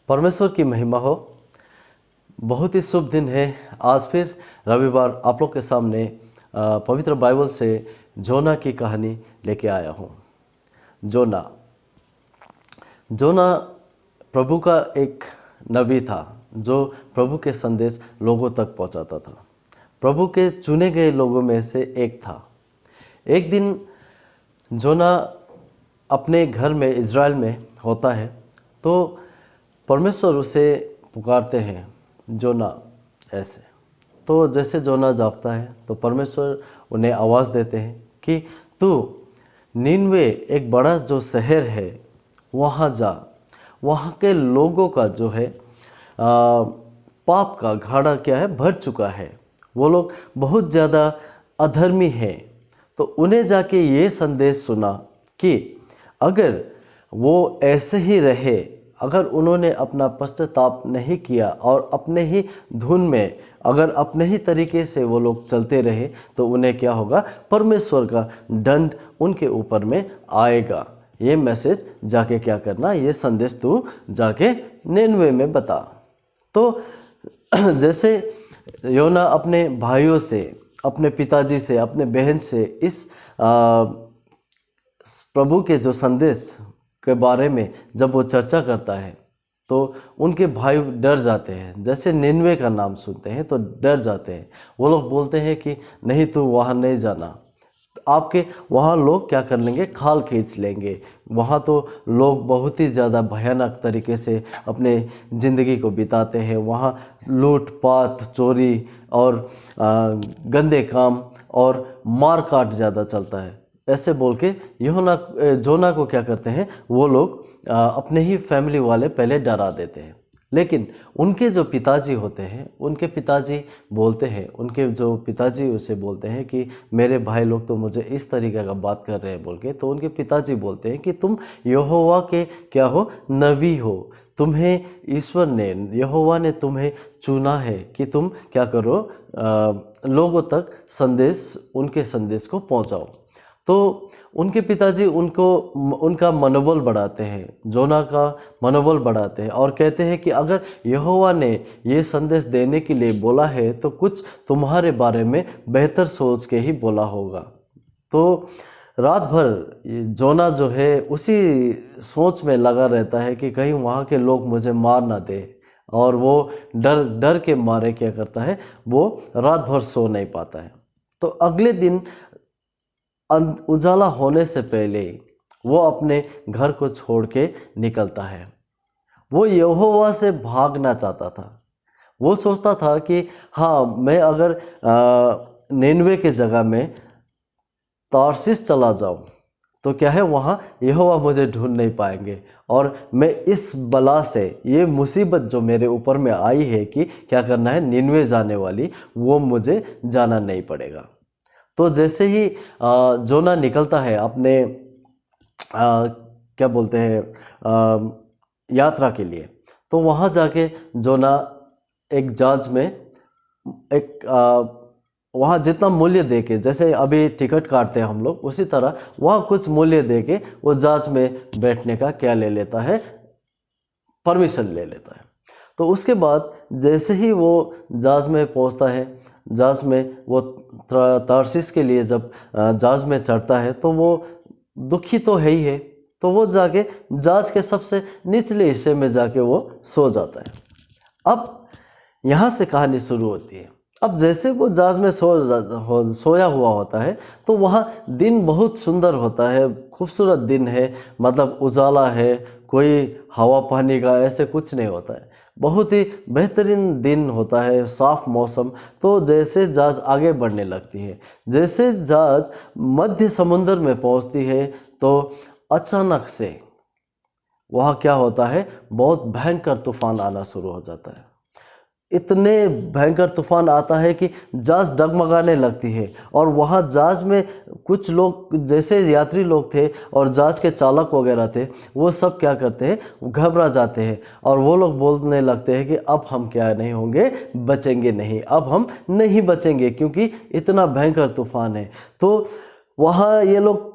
परमेश्वर की महिमा हो। बहुत ही शुभ दिन है। आज फिर रविवार आप लोग के सामने पवित्र बाइबल से जोना की कहानी लेके आया हूँ। जोना जोना प्रभु का एक नबी था जो प्रभु के संदेश लोगों तक पहुँचाता था। प्रभु के चुने गए लोगों में से एक था। एक दिन जोना अपने घर में इज़राइल में होता है तो परमेश्वर उसे पुकारते हैं, जोना ऐसे। तो जैसे जोना जागता है तो परमेश्वर उन्हें आवाज़ देते हैं कि तू नीनवे एक बड़ा जो शहर है वहाँ जा, वहाँ के लोगों का जो है पाप का घाड़ा क्या है भर चुका है, वो लोग बहुत ज़्यादा अधर्मी हैं। तो उन्हें जाके ये संदेश सुना कि अगर वो ऐसे ही रहे, अगर उन्होंने अपना पश्चाताप नहीं किया और अपने ही धुन में अगर अपने ही तरीके से वो लोग चलते रहे तो उन्हें क्या होगा, परमेश्वर का दंड उनके ऊपर में आएगा। ये मैसेज जाके क्या करना, ये संदेश तू जाके निनवे में बता। तो जैसे योना अपने भाइयों से, अपने पिताजी से, अपने बहन से इस प्रभु के जो संदेश के बारे में जब वो चर्चा करता है तो उनके भाई डर जाते हैं। जैसे निनवे का नाम सुनते हैं तो डर जाते हैं। वो लोग बोलते हैं कि नहीं, तू वहाँ नहीं जाना, आपके वहाँ लोग क्या कर लेंगे, खाल खींच लेंगे। वहाँ तो लोग बहुत ही ज़्यादा भयानक तरीके से अपने ज़िंदगी को बिताते हैं। वहाँ लूटपाट, चोरी और गंदे काम और मार काट ज़्यादा चलता है। ऐसे बोल के जोना को क्या करते हैं, वो लोग अपने ही फैमिली वाले पहले डरा देते हैं। लेकिन उनके जो पिताजी होते हैं, उनके पिताजी बोलते हैं, उनके जो पिताजी उसे बोलते हैं कि मेरे भाई लोग तो मुझे इस तरीके का बात कर रहे हैं बोल के। तो उनके पिताजी बोलते हैं कि तुम यहोवा के क्या हो, नबी हो, तुम्हें ईश्वर ने, यहोवा ने तुम्हें चुना है कि तुम क्या करो, लोगों तक संदेश, उनके संदेश को पहुंचाओ। तो उनके पिताजी उनका मनोबल बढ़ाते हैं, जोना का मनोबल बढ़ाते हैं और कहते हैं कि अगर यहोवा ने ये संदेश देने के लिए बोला है तो कुछ तुम्हारे बारे में बेहतर सोच के ही बोला होगा। तो रात भर जोना जो है उसी सोच में लगा रहता है कि कहीं वहाँ के लोग मुझे मार ना दे, और वो डर के मारे क्या करता है, वो रात भर सो नहीं पाता है। तो अगले दिन उजाला होने से पहले वो अपने घर को छोड़ के निकलता है। वो यहोवा से भागना चाहता था। वो सोचता था कि हाँ, मैं अगर निनवे के जगह में तारसीस चला जाऊं तो क्या है, वहाँ यहोवा मुझे ढूंढ नहीं पाएंगे और मैं इस बला से, ये मुसीबत जो मेरे ऊपर में आई है कि क्या करना है, निनवे जाने वाली, वो मुझे जाना नहीं पड़ेगा। तो जैसे ही जोना निकलता है अपने क्या बोलते हैं, यात्रा के लिए, तो वहाँ जाके जोना एक जहाज में एक वहाँ जितना मूल्य देके, जैसे अभी टिकट काटते हैं हम लोग, उसी तरह वहाँ कुछ मूल्य देके वो जहाज में बैठने का क्या ले लेता है, परमिशन ले लेता है। तो उसके बाद जैसे ही वो जहाज में पहुँचता है, जहाज में वो तारसीस के लिए जब जहाज में चढ़ता है तो वो दुखी तो है ही है। तो वो जाके जहाज के सबसे निचले हिस्से में जाके वो सो जाता है। अब यहाँ से कहानी शुरू होती है। अब जैसे वो जहाज में सोया हुआ होता है तो वहाँ दिन बहुत सुंदर होता है, खूबसूरत दिन है, मतलब उजाला है, कोई हवा पानी का ऐसे कुछ नहीं होता है, बहुत ही बेहतरीन दिन होता है, साफ मौसम। तो जैसे जहाज आगे बढ़ने लगती है, जैसे जहाज मध्य समुद्र में पहुंचती है तो अचानक से वहाँ क्या होता है, बहुत भयंकर तूफान आना शुरू हो जाता है। इतने भयंकर तूफान आता है कि जहाज डगमगाने लगती है और वहाँ जहाज में कुछ लोग, जैसे यात्री लोग थे और जहाज के चालक वगैरह थे, वो सब क्या करते हैं, घबरा जाते हैं और वो लोग बोलने लगते हैं कि अब हम क्या नहीं होंगे, बचेंगे नहीं, अब हम नहीं बचेंगे क्योंकि इतना भयंकर तूफान है। तो वहाँ ये लोग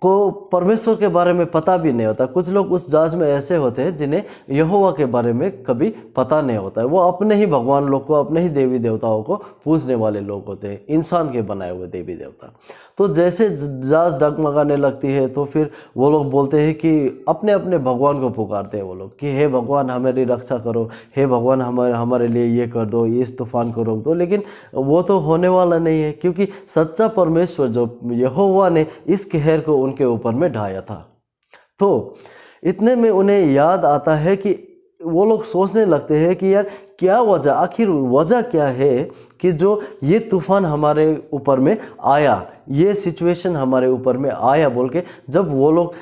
को परमेश्वर के बारे में पता भी नहीं होता। कुछ लोग उस जहाज में ऐसे होते हैं जिन्हें यहोवा के बारे में कभी पता नहीं होता है। वो अपने ही भगवान लोग को, अपने ही देवी देवताओं को पूजने वाले लोग होते हैं, इंसान के बनाए हुए देवी देवता। तो जैसे जहाज डगमगाने लगती है तो फिर वो लोग बोलते हैं कि अपने अपने भगवान को पुकारते हैं वो लोग कि हे भगवान हमारी रक्षा करो, हे भगवान हमारे लिए ये कर दो, इस तूफान को रोक दो। लेकिन वो तो होने वाला नहीं है, क्योंकि सच्चा परमेश्वर जो यहोवा ने इस कहर को उनके ऊपर में ढाया था। तो इतने में उन्हें याद आता है कि वो लोग सोचने लगते हैं कि यार क्या वजह, आखिर वजह क्या है कि जो ये तूफान हमारे ऊपर में आया, ये सिचुएशन हमारे ऊपर में आया बोल के जब वो लोग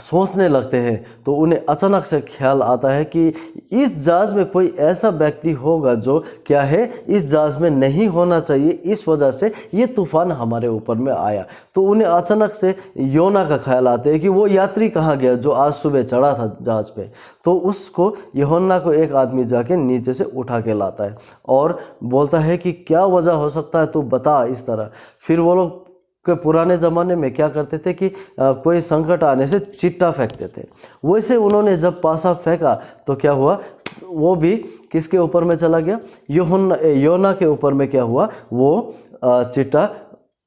सोचने लगते हैं तो उन्हें अचानक से ख्याल आता है कि इस जहाज में कोई ऐसा व्यक्ति होगा जो क्या है इस जहाज में नहीं होना चाहिए, इस वजह से ये तूफान हमारे ऊपर में आया। तो उन्हें अचानक से योना का ख्याल आता है कि वो यात्री कहाँ गया जो आज सुबह चढ़ा था जहाज पे। तो उसको यूहन्ना को एक आदमी जाके नीचे से उठा के लाता है और बोलता है कि क्या वजह हो सकता है तू बता इस तरह। फिर वो लोग के पुराने ज़माने में क्या करते थे कि कोई संकट आने से चिट्टा फेंकते थे। वैसे उन्होंने जब पासा फेंका तो क्या हुआ, वो भी किसके ऊपर में चला गया, योना के ऊपर में क्या हुआ, वो चिट्टा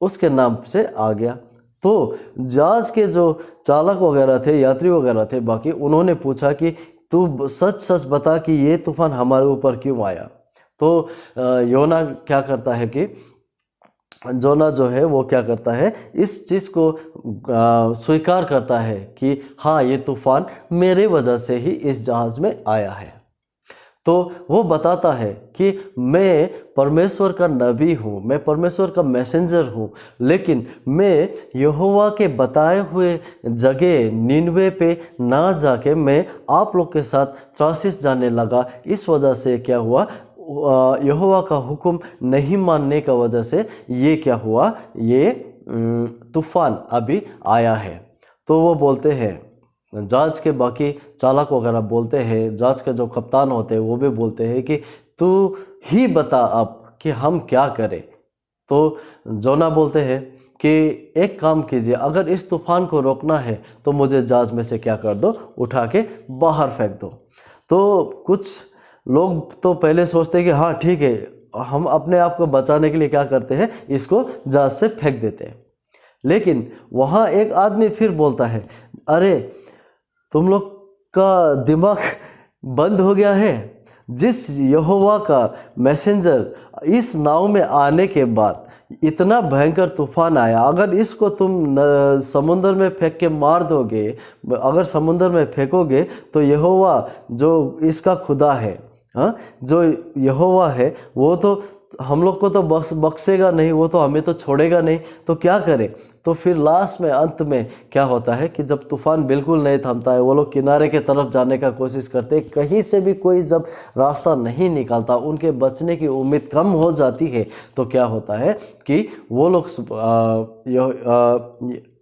उसके नाम से आ गया। तो जहाज के जो चालक वगैरह थे, यात्री वगैरह थे बाकी, उन्होंने पूछा कि तू सच सच बता कि ये तूफान हमारे ऊपर क्यों आया। तो योना क्या करता है कि जोना जो है वो क्या करता है, इस चीज़ को स्वीकार करता है कि हाँ ये तूफान मेरे वजह से ही इस जहाज़ में आया है। तो वो बताता है कि मैं परमेश्वर का नबी हूँ, मैं परमेश्वर का मैसेंजर हूँ, लेकिन मैं यहोवा के बताए हुए जगह निनवे पे ना जाके मैं आप लोग के साथ त्रासिस जाने लगा। इस वजह से क्या हुआ, यहोवा का हुक्म नहीं मानने का वजह से ये क्या हुआ, ये तूफान अभी आया है। तो वो बोलते हैं, जहाज के बाकी चालक वगैरह बोलते हैं, जहाज के जो कप्तान होते हैं वो भी बोलते हैं कि तू ही बता अब कि हम क्या करें। तो जोना बोलते हैं कि एक काम कीजिए, अगर इस तूफान को रोकना है तो मुझे जहाज में से क्या कर दो, उठा के बाहर फेंक दो। तो कुछ लोग तो पहले सोचते हैं कि हाँ ठीक है, हम अपने आप को बचाने के लिए क्या करते हैं, इसको जहाज से फेंक देते हैं। लेकिन वहाँ एक आदमी फिर बोलता है, अरे तुम लोग का दिमाग बंद हो गया है, जिस यहोवा का मैसेंजर इस नाव में आने के बाद इतना भयंकर तूफान आया, अगर इसको तुम समुद्र में फेंक के मार दोगे, अगर समुद्र में फेंकोगे तो यहोवा जो इसका खुदा है, हाँ जो यहोवा है वो तो हम लोग को तो बख्शेगा नहीं, वो तो हमें तो छोड़ेगा नहीं। तो क्या करें। तो फिर लास्ट में अंत में क्या होता है कि जब तूफान बिल्कुल नहीं थमता है, वो लोग किनारे के तरफ जाने का कोशिश करते हैं, कहीं से भी कोई जब रास्ता नहीं निकलता, उनके बचने की उम्मीद कम हो जाती है, तो क्या होता है कि वो लोग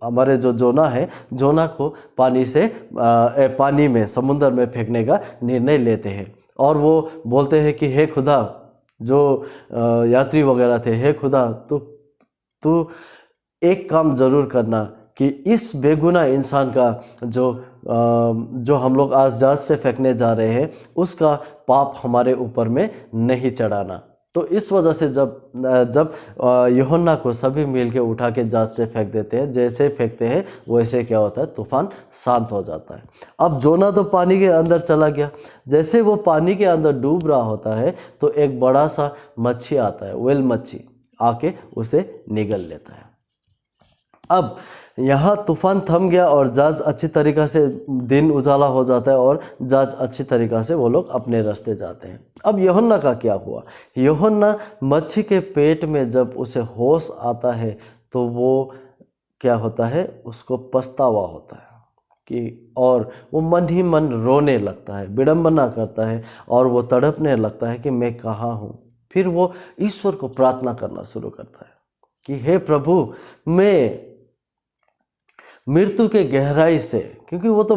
हमारे जो जोना है, जोना को पानी में समुद्र में फेंकने का निर्णय लेते हैं। और वो बोलते हैं कि हे खुदा, जो यात्री वगैरह थे, हे खुदा तू एक काम ज़रूर करना कि इस बेगुनाह इंसान का जो हम लोग आज जहाज से फेंकने जा रहे हैं, उसका पाप हमारे ऊपर में नहीं चढ़ाना। तो इस वजह से जब यूहन्ना को सभी मिल के उठा के जहाज से फेंक देते हैं, जैसे फेंकते हैं वैसे क्या होता है, तूफान शांत हो जाता है। अब जोना तो पानी के अंदर चला गया। जैसे वो पानी के अंदर डूब रहा होता है तो एक बड़ा सा मच्छी आता है, व्हेल मच्छी आके उसे निगल लेता है। अब यहाँ तूफान थम गया और जहाज अच्छी तरीक़ा से, दिन उजाला हो जाता है और जहाज अच्छी तरीक़ा से वो लोग अपने रास्ते जाते हैं। अब यूहन्ना का क्या हुआ, यूहन्ना मच्छी के पेट में जब उसे होश आता है तो वो क्या होता है, उसको पछतावा होता है कि, और वो मन ही मन रोने लगता है, विडंबना करता है और वो तड़पने लगता है कि मैं कहाँ हूँ। फिर वो ईश्वर को प्रार्थना करना शुरू करता है कि हे प्रभु, मैं मृत्यु के गहराई से, क्योंकि वो तो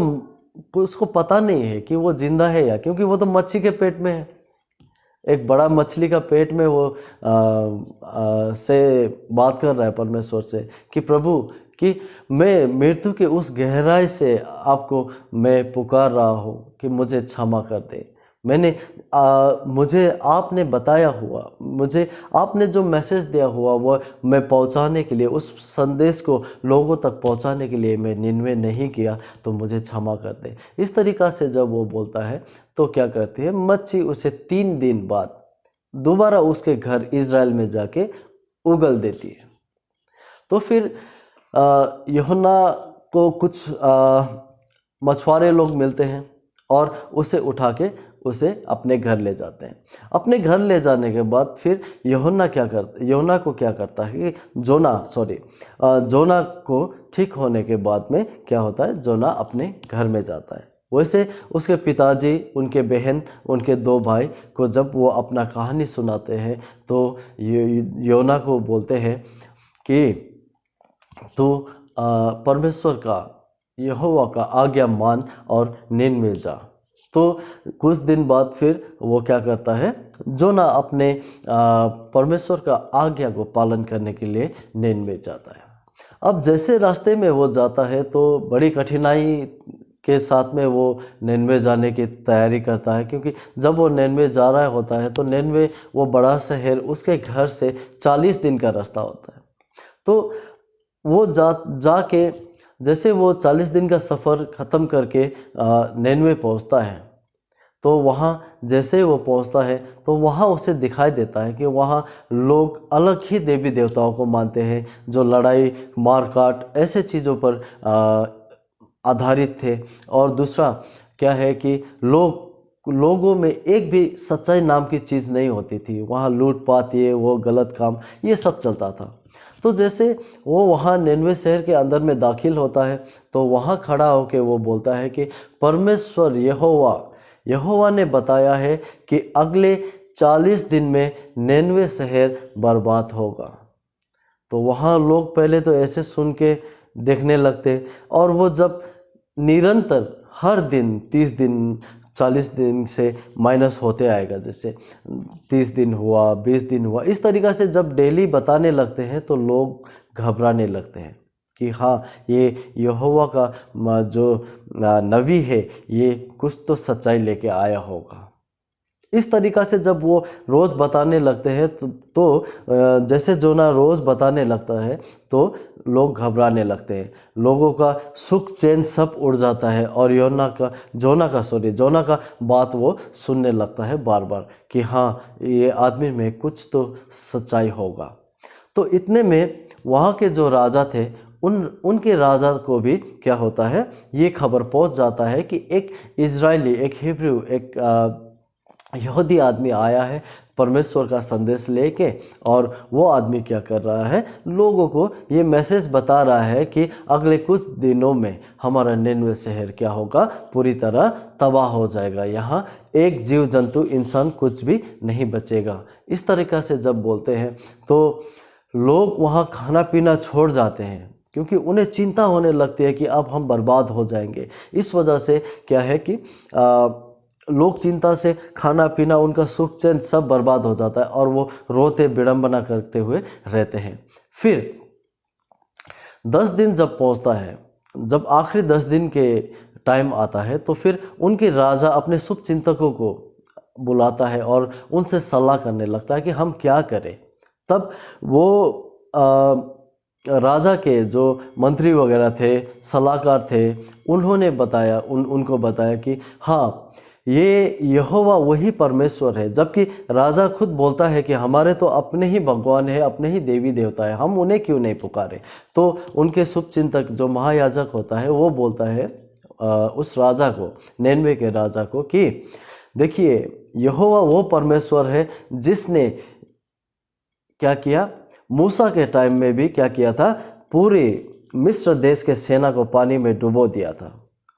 उसको पता नहीं है कि वो जिंदा है या, क्योंकि वो तो मच्छी के पेट में है, एक बड़ा मछली का पेट में वो से बात कर रहा है परमेश्वर से कि प्रभु कि मैं मृत्यु के उस गहराई से आपको मैं पुकार रहा हूँ कि मुझे क्षमा कर दे। मुझे आपने बताया हुआ, मुझे आपने जो मैसेज दिया हुआ वो मैं पहुंचाने के लिए, उस संदेश को लोगों तक पहुंचाने के लिए मैं निन्वे नहीं किया, तो मुझे क्षमा कर दे। इस तरीक़ा से जब वो बोलता है तो क्या करती है मच्छी, उसे 3 दिन बाद दोबारा उसके घर इज़राइल में जाके उगल देती है। तो फिर यूहन्ना को कुछ मछुआरे लोग मिलते हैं और उसे उठा के उसे अपने घर ले जाते हैं। अपने घर ले जाने के बाद फिर यूहन्ना को क्या करता है कि जोना को ठीक होने के बाद में क्या होता है, जोना अपने घर में जाता है। वैसे उसके पिताजी, उनके बहन, उनके 2 भाई को जब वो अपना कहानी सुनाते हैं तो योना को बोलते हैं कि तू परमेश्वर का, यहोवा का आज्ञा मान और निन्वे जा। तो कुछ दिन बाद फिर वो क्या करता है, जोना अपने परमेश्वर का आज्ञा को पालन करने के लिए निन्वे जाता है। अब जैसे रास्ते में वो जाता है तो बड़ी कठिनाई के साथ में वो निन्वे जाने की तैयारी करता है, क्योंकि जब वो निन्वे जा रहा होता है तो निन्वे वो बड़ा शहर, उसके घर से 40 दिन का रास्ता होता है। तो वो जाके जैसे वो 40 दिन का सफ़र ख़त्म करके निन्वे पहुंचता है, तो वहाँ जैसे वो पहुंचता है तो वहाँ उसे दिखाई देता है कि वहाँ लोग अलग ही देवी देवताओं को मानते हैं, जो लड़ाई मारकाट ऐसे चीज़ों पर आधारित थे। और दूसरा क्या है कि लोगों में एक भी सच्चाई नाम की चीज़ नहीं होती थी। वहाँ लूटपाट, ये वो गलत काम, ये सब चलता था। तो जैसे वो वहाँ निन्वे शहर के अंदर में दाखिल होता है तो वहाँ खड़ा होकर वो बोलता है कि परमेश्वर यहोवा ने बताया है कि अगले 40 दिन में निन्वे शहर बर्बाद होगा। तो वहाँ लोग पहले तो ऐसे सुन के देखने लगते, और वो जब निरंतर हर दिन 30 दिन 40 दिन से माइनस होते आएगा, जैसे 30 दिन हुआ, 20 दिन हुआ, इस तरीक़ा से जब डेली बताने लगते हैं तो लोग घबराने लगते हैं कि हाँ, ये यहोवा का जो नबी है ये कुछ तो सच्चाई लेके आया होगा। इस तरीक़ा से जब वो रोज़ बताने लगते हैं तो जैसे जोना रोज़ बताने लगता है तो लोग घबराने लगते हैं, लोगों का सुख चैन सब उड़ जाता है, और जोना का बात वो सुनने लगता है बार बार कि हाँ, ये आदमी में कुछ तो सच्चाई होगा। तो इतने में वहाँ के जो राजा थे उनके राजा को भी क्या होता है, ये खबर पहुँच जाता है कि एक इजरायली, एक हिब्रू, एक यहूदी आदमी आया है परमेश्वर का संदेश लेके, और वो आदमी क्या कर रहा है, लोगों को ये मैसेज बता रहा है कि अगले कुछ दिनों में हमारा निन्वे शहर क्या होगा, पूरी तरह तबाह हो जाएगा, यहाँ एक जीव जंतु, इंसान कुछ भी नहीं बचेगा। इस तरीक़ा से जब बोलते हैं तो लोग वहाँ खाना पीना छोड़ जाते हैं, क्योंकि उन्हें चिंता होने लगती है कि अब हम बर्बाद हो जाएंगे। इस वजह से क्या है कि लोग चिंता से खाना पीना, उनका सुख चैन सब बर्बाद हो जाता है, और वो रोते विडंबना करते हुए रहते हैं। फिर 10 दिन जब पहुंचता है, जब आखिरी 10 दिन के टाइम आता है, तो फिर उनके राजा अपने शुभ चिंतकों को बुलाता है और उनसे सलाह करने लगता है कि हम क्या करें। तब वो राजा के जो मंत्री वगैरह थे, सलाहकार थे, उन्होंने बताया, उनको बताया कि हाँ, ये यहोवा वही परमेश्वर है। जबकि राजा खुद बोलता है कि हमारे तो अपने ही भगवान है, अपने ही देवी देवता है, हम उन्हें क्यों नहीं पुकारे। तो उनके शुभचिंतक जो महायाजक होता है वो बोलता है उस राजा को, निन्वे के राजा को, कि देखिए, यहोवा वो परमेश्वर है जिसने क्या किया, मूसा के टाइम में भी क्या किया था, पूरे मिस्र देश के सेना को पानी में डुबो दिया था,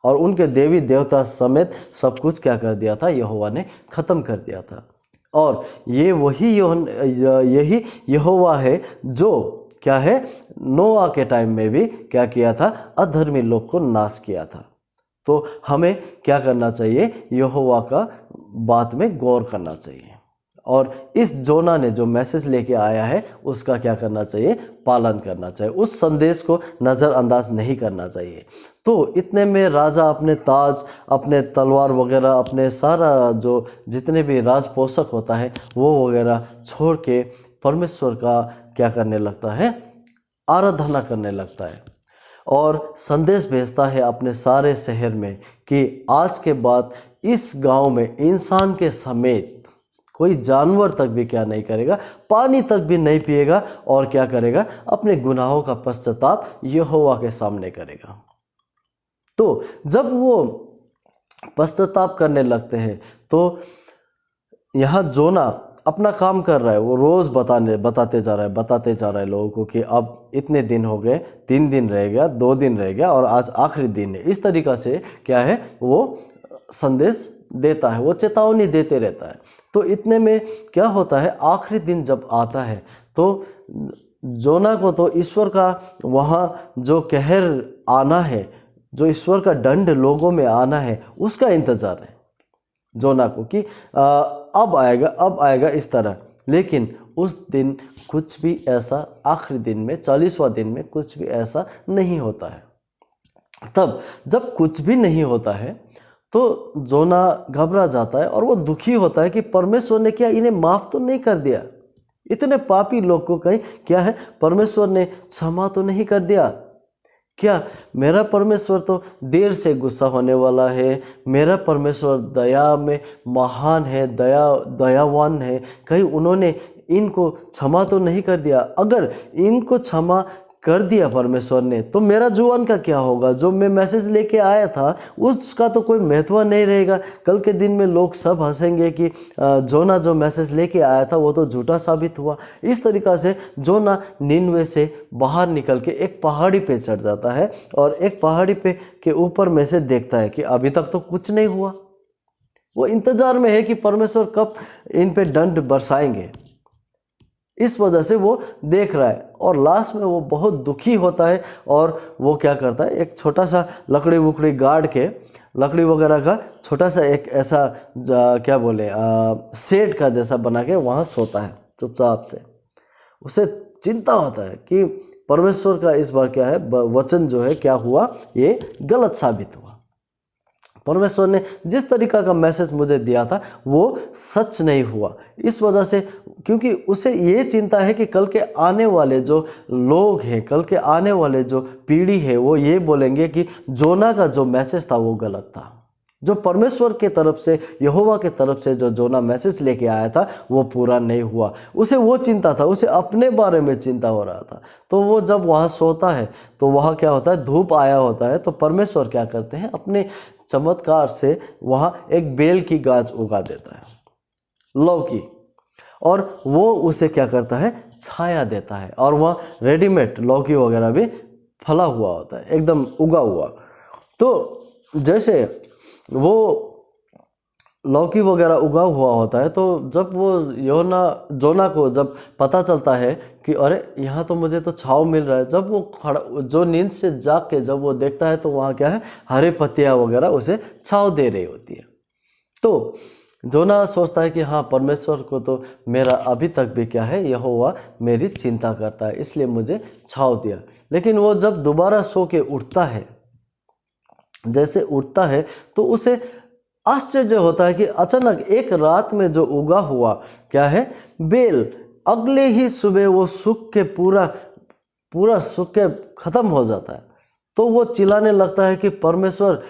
और उनके देवी देवता समेत सब कुछ क्या कर दिया था, यहोवा ने ख़त्म कर दिया था। और ये यही यहोवा है जो क्या है, नोआ के टाइम में भी क्या किया था, अधर्मी लोग को नाश किया था। तो हमें क्या करना चाहिए, यहोवा का बात में गौर करना चाहिए। और इस जोना ने जो मैसेज लेके आया है उसका क्या करना चाहिए, पालन करना चाहिए, उस संदेश को नज़रअंदाज नहीं करना चाहिए। तो इतने में राजा अपने ताज, अपने तलवार वगैरह, अपने सारा जो जितने भी राज पोषक होता है वो वगैरह छोड़ के परमेश्वर का क्या करने लगता है, आराधना करने लगता है और संदेश भेजता है अपने सारे शहर में कि आज के बाद इस गांव में इंसान के समेत कोई जानवर तक भी क्या नहीं करेगा, पानी तक भी नहीं पिएगा और क्या करेगा, अपने गुनाहों का पश्चाताप यहोवा के सामने करेगा। तो जब वो पश्चाताप करने लगते हैं तो यहाँ जोना अपना काम कर रहा है, वो रोज़ बताते जा रहा है लोगों को कि अब इतने दिन हो गए, 3 दिन रह गया, 2 दिन रह गया और आज आखिरी दिन है। इस तरीक़ा से क्या है, वो संदेश देता है, वो चेतावनी देते रहता है। तो इतने में क्या होता है, आखिरी दिन जब आता है तो जोना को तो ईश्वर का वहाँ जो कहर आना है, जो ईश्वर का दंड लोगों में आना है, उसका इंतज़ार है जोना को कि अब आएगा इस तरह। लेकिन उस दिन कुछ भी ऐसा, आखिरी दिन में 40वां दिन में कुछ भी ऐसा नहीं होता है। तब जब कुछ भी नहीं होता है तो जोना घबरा जाता है और वो दुखी होता है कि परमेश्वर ने क्या इन्हें माफ़ तो नहीं कर दिया, इतने पापी लोग को कहीं क्या है परमेश्वर ने क्षमा तो नहीं कर दिया क्या? मेरा परमेश्वर तो देर से गुस्सा होने वाला है, मेरा परमेश्वर दया में महान है, दयावान है, कहीं उन्होंने इनको क्षमा तो नहीं कर दिया? अगर इनको क्षमा कर दिया परमेश्वर ने तो मेरा जुबान का क्या होगा? जो मैं मैसेज लेके आया था उसका तो कोई महत्व नहीं रहेगा। कल के दिन में लोग सब हंसेंगे कि जोना जो मैसेज लेके आया था वो तो झूठा साबित हुआ। इस तरीक़ा से जोना निनवे से बाहर निकल के एक पहाड़ी पे चढ़ जाता है और एक पहाड़ी पे के ऊपर में से देखता है कि अभी तक तो कुछ नहीं हुआ। वो इंतज़ार में है कि परमेश्वर कब इन पे दंड बरसाएंगे, इस वजह से वो देख रहा है। और लास्ट में वो बहुत दुखी होता है और वो क्या करता है, एक छोटा सा लकड़ी वकड़ी गाड़ के, लकड़ी वगैरह का छोटा सा एक ऐसा क्या बोले शेड का जैसा बना के वहाँ सोता है चुपचाप से। उसे चिंता होता है कि परमेश्वर का इस बार क्या है, वचन जो है क्या हुआ, ये गलत साबित हुआ। परमेश्वर ने जिस तरीका का मैसेज मुझे दिया था वो सच नहीं हुआ। इस वजह से, क्योंकि उसे ये चिंता है कि कल के आने वाले जो लोग हैं, कल के आने वाले जो पीढ़ी है वो ये बोलेंगे कि जोना का जो मैसेज था वो गलत था। जो परमेश्वर के तरफ से, यहोवा के तरफ से जो जोना मैसेज लेके आया था वो पूरा नहीं हुआ। उसे वो चिंता था, उसे अपने बारे में चिंता हो रहा था। तो वो जब वहाँ सोता है तो वहाँ क्या होता है, धूप आया होता है। तो परमेश्वर क्या करते हैं, अपने चमत्कार से वहाँ एक बेल की गाछ उगा देता है, लौकी, और वो उसे क्या करता है, छाया देता है। और वहाँ रेडीमेड लौकी वगैरह भी फला हुआ होता है, एकदम उगा हुआ। तो जैसे वो लौकी वगैरह उगा हुआ होता है तो जब वो जोना को जब पता चलता है कि अरे यहाँ तो मुझे तो छाँव मिल रहा है, जब वो खड़ा, जो नींद से जाग के जब वो देखता है तो वहाँ क्या है, हरे पत्तियाँ वगैरह उसे छाँव दे रही होती है। तो जोना सोचता है कि हाँ, परमेश्वर को तो मेरा अभी तक भी क्या है, यहोवा मेरी चिंता करता है, इसलिए मुझे छाँव दिया। लेकिन वो जब दोबारा सो के उठता है, जैसे उठता है तो उसे आश्चर्य होता है कि अचानक एक रात में जो उगा हुआ क्या है, बेल, अगले ही सुबह वो सूख के पूरा सूख के खत्म हो जाता है। तो वो चिल्लाने लगता है कि परमेश्वर,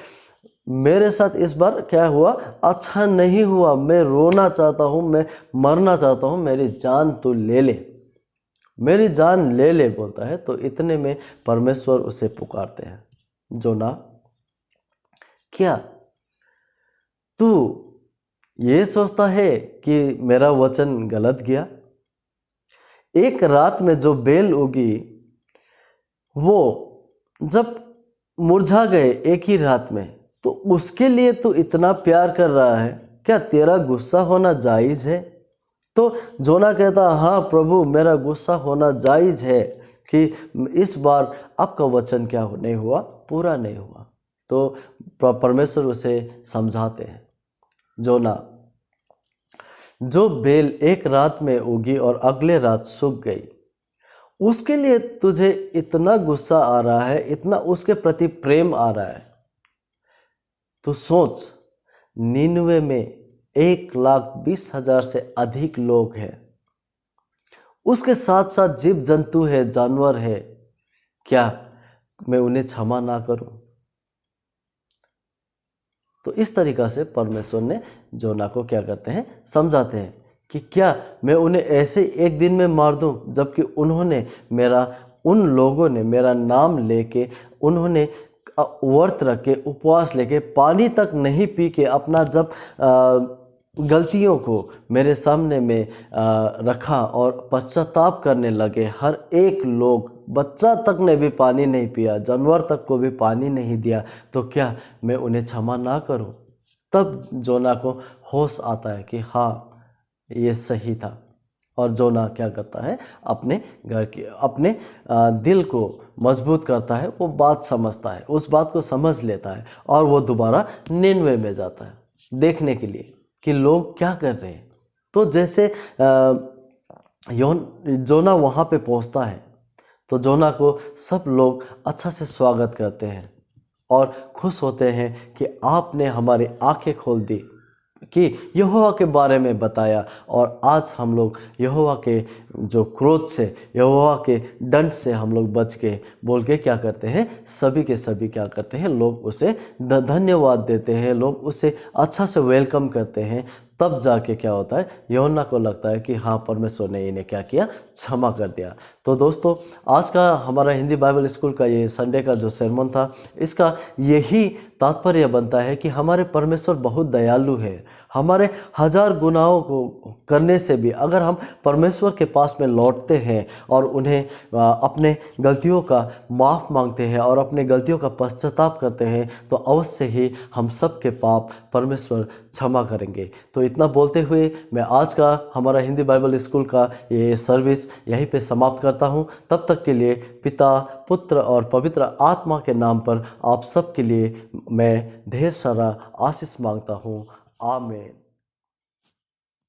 मेरे साथ इस बार क्या हुआ, अच्छा नहीं हुआ, मैं रोना चाहता हूँ, मैं मरना चाहता हूँ, मेरी जान तू ले ले, मेरी जान ले ले बोलता है। तो इतने में परमेश्वर उसे पुकारते हैं, जोना, क्या तू ये सोचता है कि मेरा वचन गलत गया? एक रात में जो बेल उगी वो जब मुरझा गए एक ही रात में, तो उसके लिए तू इतना प्यार कर रहा है, क्या तेरा गुस्सा होना जायज़ है? तो जोना कहता, हाँ प्रभु, मेरा गुस्सा होना जायज़ है कि इस बार आपका वचन क्या नहीं हुआ, पूरा नहीं हुआ। तो परमेश्वर उसे समझाते हैं, जोना, जो बेल एक रात में उगी और अगले रात सूख गई, उसके लिए तुझे इतना गुस्सा आ रहा है, इतना उसके प्रति प्रेम आ रहा है। तो सोच, निन्वे में 1,20,000 से अधिक लोग हैं, उसके साथ साथ जीव जंतु है, जानवर है। क्या मैं उन्हें क्षमा ना करूं? तो इस तरीक़ा से परमेश्वर ने जोना को क्या करते हैं, समझाते हैं कि क्या मैं उन्हें ऐसे एक दिन में मार दूं, जबकि उन लोगों ने मेरा नाम लेके, उन्होंने व्रत रख के, उपवास लेके, पानी तक नहीं पी के, अपना जब गलतियों को मेरे सामने में रखा और पश्चाताप करने लगे। हर एक लोग, बच्चा तक ने भी पानी नहीं पिया, जानवर तक को भी पानी नहीं दिया, तो क्या मैं उन्हें क्षमा ना करूं? तब जोना को होश आता है कि हाँ, ये सही था। और जोना क्या करता है, अपने दिल को मजबूत करता है, वो बात समझता है, उस बात को समझ लेता है, और वो दोबारा निनवे में जाता है देखने के लिए कि लोग क्या कर रहे हैं। तो जैसे जोना वहाँ पे पहुँचता है, तो जोना को सब लोग अच्छा से स्वागत करते हैं और खुश होते हैं कि आपने हमारी आंखें खोल दी, कि यहोवा के बारे में बताया, और आज हम लोग यहोवा के जो क्रोध से, यहोवा के दंड से हम लोग बच के, बोल के क्या करते हैं, सभी के सभी क्या करते हैं, लोग उसे धन्यवाद देते हैं, लोग उसे अच्छा से वेलकम करते हैं। तब जाके क्या होता है, यूहन्ना को लगता है कि हाँ, परमेश्वर ने इन्हें क्या किया, क्षमा कर दिया। तो दोस्तों, आज का हमारा हिंदी बाइबल स्कूल का ये संडे का जो sermon था, इसका यही तात्पर्य बनता है कि हमारे परमेश्वर बहुत दयालु है। हमारे 1000 गुनाहों को करने से भी अगर हम परमेश्वर के पास में लौटते हैं और उन्हें अपने गलतियों का माफ़ मांगते हैं और अपने गलतियों का पश्चाताप करते हैं, तो अवश्य ही हम सब के पाप परमेश्वर क्षमा करेंगे। तो इतना बोलते हुए मैं आज का हमारा हिंदी बाइबल स्कूल का ये सर्विस यहीं पे समाप्त करता हूँ। तब तक के लिए पिता, पुत्र और पवित्र आत्मा के नाम पर आप सब के लिए मैं ढेर सारा आशीष मांगता हूँ। आमीन।